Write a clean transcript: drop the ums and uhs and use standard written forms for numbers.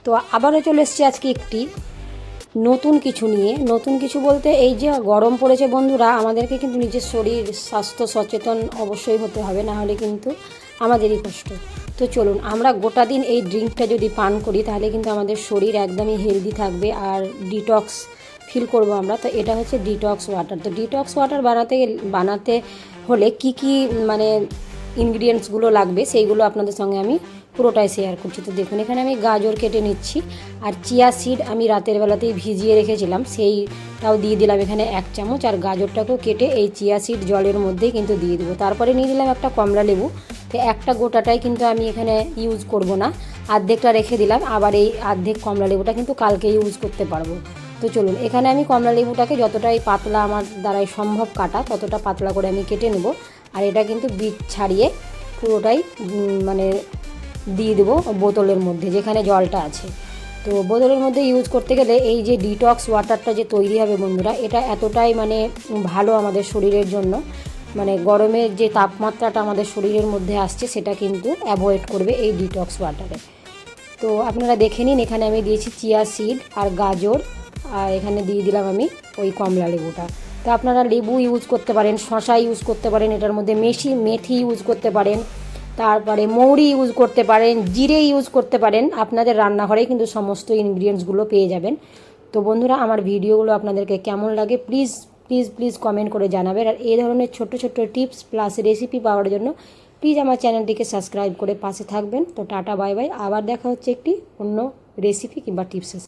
তো আবারও চলে এসেছি আজকে একটি নতুন কিছু নিয়ে। নতুন কিছু বলতে এই যে গরম পড়েছে বন্ধুরা, আমাদেরকে কিন্তু নিজের শরীর স্বাস্থ্য সচেতন অবশ্যই হতে হবে, না হলে কিন্তু আমাদেরই কষ্ট। তো চলুন আমরা গোটা দিন এই ড্রিঙ্কটা যদি পান করি তাহলে কিন্তু আমাদের শরীর একদমই হেলদি থাকবে আর ডিটক্স ফিল করব আমরা। তো এটা হচ্ছে ডিটক্স ওয়াটার। তো ডিটক্স ওয়াটার বানাতে হলে কি কি মানে ইনগ্রিডিয়েন্টসগুলো লাগবে সেইগুলো আপনাদের সঙ্গে আমি পুরোটাই শেয়ার করছি। তো দেখুন, এখানে আমি গাজর কেটে নিচ্ছি, আর চিয়া সিড আমি রাতের বেলাতেই ভিজিয়ে রেখেছিলাম, সেইটাও দিয়ে দিলাম এখানে 1 চামচ। আর গাজরটাকেও কেটে এই চিয়া সিড জলের মধ্যেই কিন্তু দিয়ে দেবো। তারপরে নিয়ে দিলাম একটা কমলা লেবু। তো একটা গোটাটাই কিন্তু আমি এখানে ইউজ করব না, অর্ধেকটা রেখে দিলাম। আবার এই অর্ধেক কমলা লেবুটা কিন্তু কালকে ইউজ করতে পারবো। তো চলুন, এখানে আমি কমলা লেবুটাকে যতটাই পাতলা আমার দ্বারাই সম্ভব কাটা ততটা পাতলা করে আমি কেটে নেব। আর এটা কিন্তু বীজ ছাড়িয়ে পুরোটাই মানে দিয়ে দেবো বোতলের মধ্যে যেখানে জলটা আছে। তো বোতলের মধ্যে ইউজ করতে গেলে এই যে ডিটক্স ওয়াটারটা যে তৈরি হবে বন্ধুরা, এটা এতটাই মানে ভালো আমাদের শরীরের জন্য, মানে গরমের যে তাপমাত্রাটা আমাদের শরীরের মধ্যে আসছে সেটা কিন্তু অ্যাভয়েড করবে এই ডিটক্স ওয়াটারে। তো আপনারা দেখে নিন, এখানে আমি দিয়েছি চিয়া সিড আর গাজর, আর এখানে দিয়ে দিলাম আমি ওই কমলা লেবুটা। তো আপনারা লেবু ইউজ করতে পারেন, শসা ইউজ করতে পারেন, এটার মধ্যে মেথি ইউজ করতে পারেন, তারপরে মৌরি ইউজ করতে পারেন, জিরে ইউজ করতে পারেন। আপনাদের রান্নাঘরেই কিন্তু সমস্ত ইনগ্রিডিয়েন্টসগুলো পেয়ে যাবেন। তো বন্ধুরা, আমার ভিডিওগুলো আপনাদেরকে কেমন লাগে প্লিজ প্লিজ প্লিজ কমেন্ট করে জানাবেন। আর এই ধরনের ছোট্ট ছোট্ট টিপস প্লাস রেসিপি পাওয়ার জন্য প্লিজ আমার চ্যানেলটিকে সাবস্ক্রাইব করে পাশে থাকবেন। তো টাটা বাই বাই, আবার দেখা হচ্ছে একটি অন্য রেসিপি কিংবা টিপসের।